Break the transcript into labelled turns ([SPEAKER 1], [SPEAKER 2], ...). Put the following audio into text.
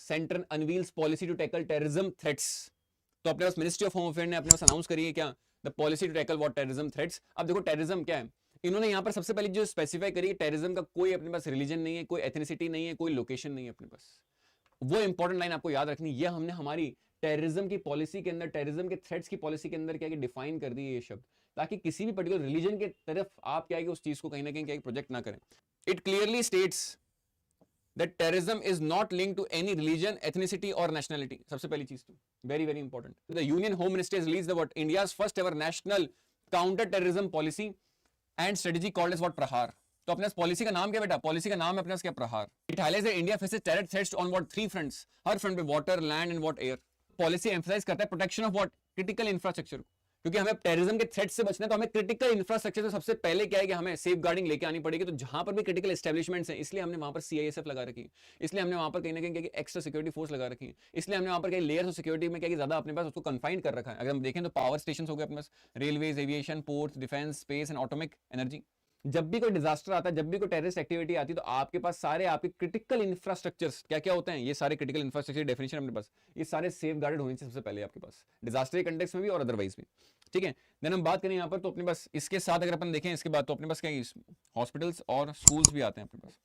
[SPEAKER 1] Centre unveils policy to tackle terrorism threats. तो अपने पास मिनिस्ट्री ऑफ होम अफेयर ने अपने पास अनाउंस करी है क्या, the policy to tackle what terrorism threats. अब देखो टेररिज्म क्या है, इन्होंने यहां पर सबसे पहले जो स्पेसिफाई करी, टेररिज्म का कोई अपने पास रिलीजन नहीं है, कोई एथनिसिटी नहीं है, कोई लोकेशन नहीं है अपने पास। वो इंपॉर्टेंट लाइन आपको याद रखनी, ये हमने हमारी टेररिज्म की पॉलिसी के अंदर, टेररिज्म के थ्रेट्स की पॉलिसी के अंदर क्या डिफाइन कर दी है ये शब्द, ताकि किसी भी पर्टिकुलर रिलीजन के तरफ आप क्या है कि उस चीज को कहीं ना कहीं क्या प्रोजेक्ट ना करें। It clearly states that terrorism is not linked to any religion, ethnicity or nationality. सबसे पहली चीज तो very very important. The Union Home Ministry has released the what India's first ever national counter terrorism policy and strategy called as what प्रहार। तो अपने policy का नाम क्या बेटा, पॉलिसी का नाम है अपने क्या, Prahaar. It highlights that India faces terror threats on what 3 fronts, हर फ्रंट पे, water, land and what air. Policy emphasise करता है protection of what critical infrastructure, क्योंकि हमें टेररिज्म के थ्रेट से बचना है तो हमें क्रिटिकल इंफ्रास्ट्रक्चर से सबसे पहले क्या है कि हमें सेफ गार्डिंग लेके आनी पड़ेगी। तो जहां पर भी क्रिटिकल एस्टेब्लिशमेंट्स हैं, इसलिए हमने वहां पर सीआईएसएफ लगा रखी है, इसलिए हमने वहां पर कहीं ना कहीं एक्स्ट्रा सिक्योरिटी फोर्स लगा रखी है, इसलिए हमने वहां पर कई लेयर्स ऑफ सिक्योरिटी में क्या ज्यादा अपने पास उसको कन्फाइंड कर रखा है। अगर हम देखें तो पावर स्टेशन हो गए अपने पास, railways, aviation, ports, defence, space and atomic energy. जब भी कोई डिजास्टर आता है, जब भी कोई टेररिस्ट एक्टिविटी आती है, तो आपके पास सारे आपके क्रिटिकल इंफ्रास्ट्रक्चर्स क्या क्या होते हैं, ये सारे क्रिटिकल इंफ्रास्ट्रक्चर डेफिनेशन अपने पास, ये सारे सेफ गार्डेड होने चाहिए सबसे पहले आपके पास, डिजास्टर के कंटेक्स्ट में भी और अदरवाइज भी। ठीक है, देन हम बात करें यहाँ पर तो अपने पास इसके साथ अगर अपन देखें इसके बाद तो अपने पास क्या हॉस्पिटल्स और स्कूल्स भी आते हैं अपने पास।